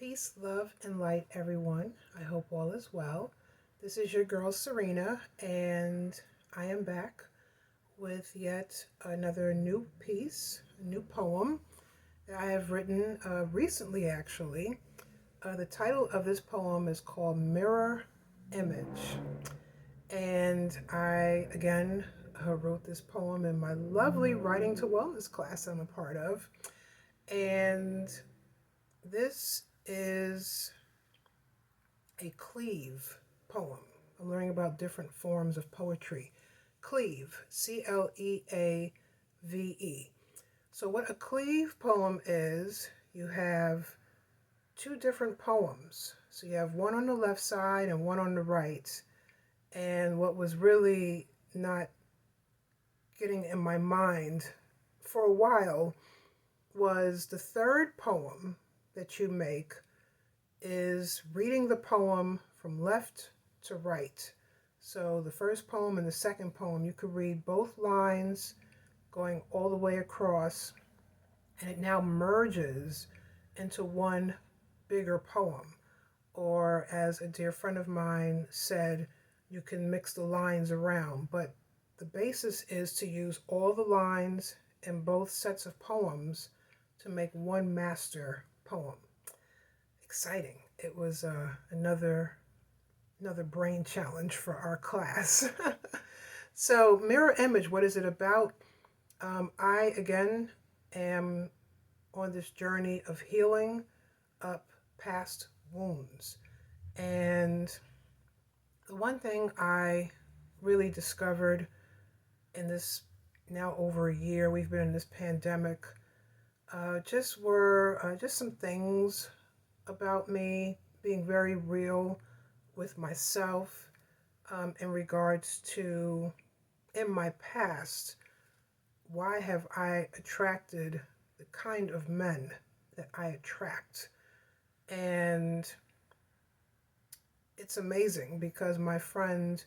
Peace, love, and light, everyone. I hope all is well. This is your girl, Serena, and I am back with yet another new piece, a new poem that I have written recently, actually. The title of this poem is called Mirror Image. And I, again, wrote this poem in my lovely Writing to Wellness class I'm a part of. And this is a Cleave poem. I'm learning about different forms of poetry. Cleave, Cleave. So, what a Cleave poem is, you have two different poems. So, you have one on the left side and one on the right. And what was really not getting in my mind for a while was the third poem that you make is reading the poem from left to right. So the first poem and the second poem, you could read both lines going all the way across, and it now merges into one bigger poem. Or as a dear friend of mine said, you can mix the lines around, but the basis is to use all the lines in both sets of poems to make one master poem. Exciting. It was another brain challenge for our class. So, mirror image, what is it about? I, again, am on this journey of healing up past wounds. And the one thing I really discovered in this now over a year, we've been in this pandemic, just some things about me being very real with myself in regards to, in my past, why have I attracted the kind of men that I attract? And it's amazing because my friend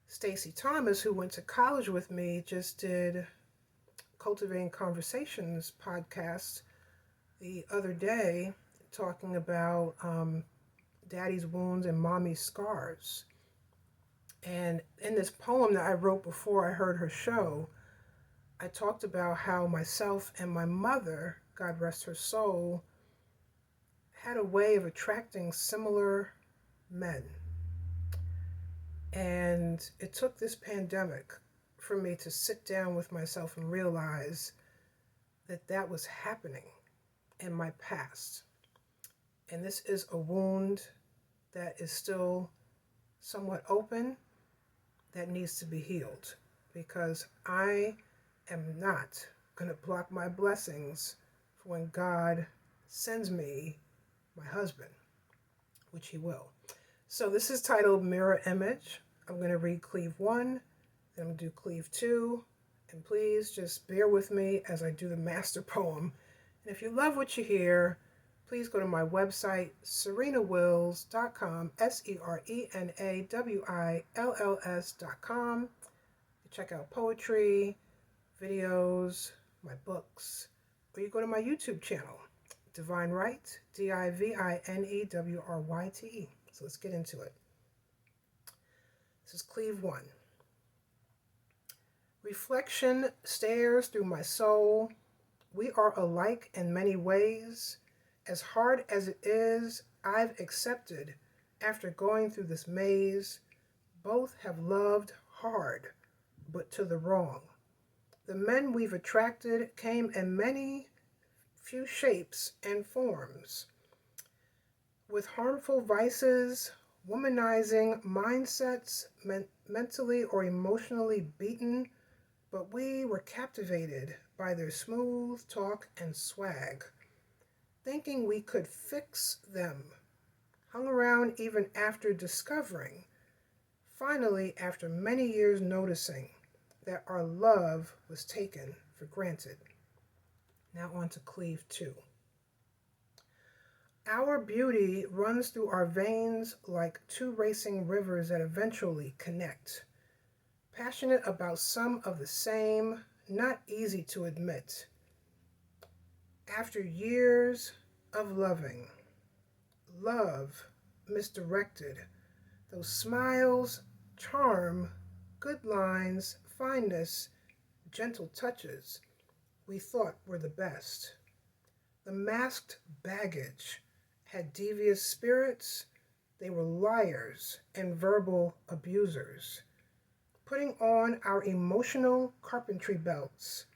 Stacy Thomas, who went to college with me, just did Cultivating Conversations podcast the other day, talking about daddy's wounds and mommy's scars. And in this poem that I wrote before I heard her show, I talked about how myself and my mother, God rest her soul, had a way of attracting similar men. And it took this pandemic for me to sit down with myself and realize that that was happening in my past. And this is a wound that is still somewhat open, that needs to be healed, because I am not going to block my blessings for when God sends me my husband, which he will. So this is titled Mirror Image. I'm going to read Cleave 1, then I'm going to do Cleave 2, and please just bear with me as I do the master poem. And if you love what you hear, please go to my website, serenawills.com, SerenaWills.com. Check out poetry, videos, my books, or you go to my YouTube channel, Divine Wright, DivineWryte. So let's get into it. This is Cleave 1. Reflection stares through my soul. We are alike in many ways. As hard as it is, I've accepted after going through this maze. Both have loved hard, but to the wrong. The men we've attracted came in many few shapes and forms, with harmful vices, womanizing mindsets, mentally or emotionally beaten, but we were captivated by their smooth talk and swag, thinking we could fix them, hung around even after discovering, finally after many years noticing, that our love was taken for granted. Now on to Cleave 2. Our beauty runs through our veins like two racing rivers that eventually connect. Passionate about some of the same, not easy to admit. After years of loving, love misdirected, those smiles, charm, good lines, fineness, gentle touches we thought were the best. The masked baggage had devious spirits, they were liars and verbal abusers, putting on our emotional carpentry belts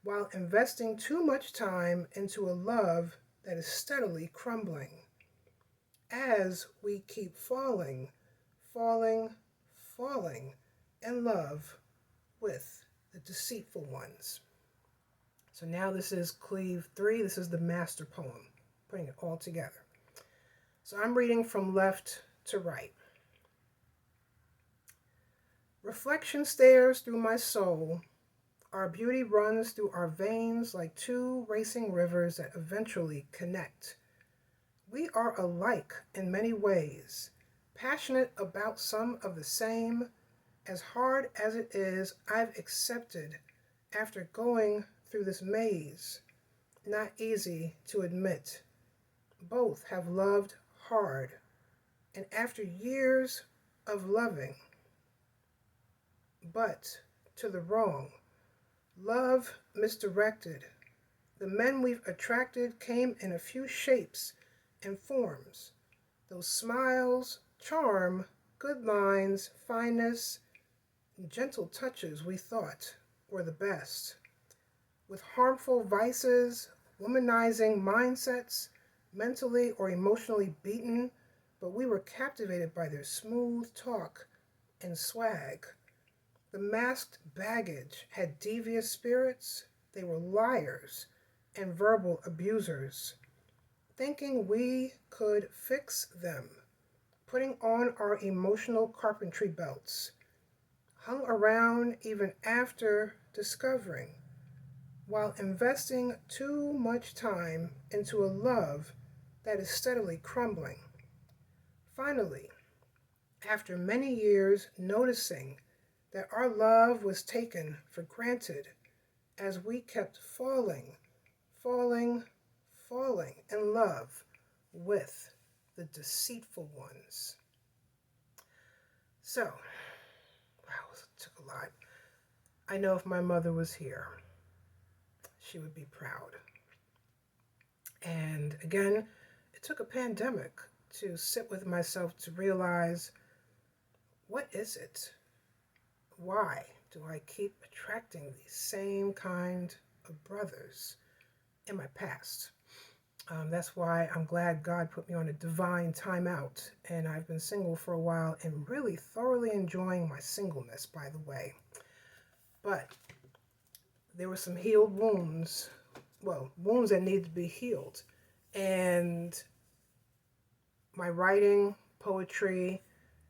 while investing too much time into a love that is steadily crumbling. As we keep falling, falling, falling in love with the deceitful ones. So now this is Cleave 3. This is the master poem, putting it all together. So I'm reading from left to right. Reflection stares through my soul. Our beauty runs through our veins like two racing rivers that eventually connect. We are alike in many ways, passionate about some of the same. As hard as it is, I've accepted after going through this maze. Not easy to admit. Both have loved hard, and after years of loving, but to the wrong. Love misdirected. The men we've attracted came in a few shapes and forms. Those smiles, charm, good lines, fineness, gentle touches we thought were the best. With harmful vices, womanizing mindsets, mentally or emotionally beaten, but we were captivated by their smooth talk and swag. The masked baggage had devious spirits, they were liars and verbal abusers, thinking we could fix them, putting on our emotional carpentry belts, hung around even after discovering, while investing too much time into a love that is steadily crumbling. Finally, after many years noticing that our love was taken for granted as we kept falling, falling, falling in love with the deceitful ones. So, wow, it took a lot. I know if my mother was here, she would be proud. And again, it took a pandemic to sit with myself to realize, what is it? Why do I keep attracting these same kind of brothers in my past? That's why I'm glad God put me on a divine timeout, and I've been single for a while and really thoroughly enjoying my singleness, by the way. But there were some healed wounds, wounds that need to be healed. And my writing, poetry,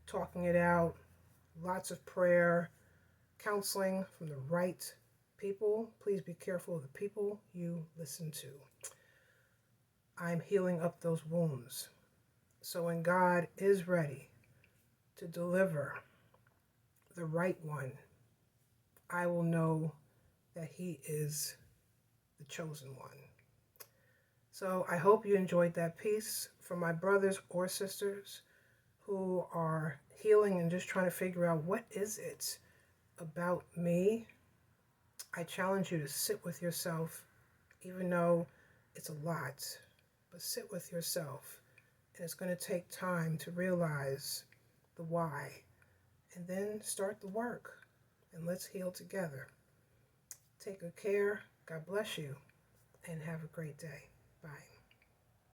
talking it out, lots of prayer, counseling from the right people. Please be careful of the people you listen to. I'm healing up those wounds. So when God is ready to deliver the right one, I will know that he is the chosen one. So I hope you enjoyed that piece. For my brothers or sisters who are healing and just trying to figure out what is it about me, I challenge you to sit with yourself, even though it's a lot, but sit with yourself. And it's going to take time to realize the why, and then start the work, and let's heal together. Take good care. God bless you, and have a great day. Bye.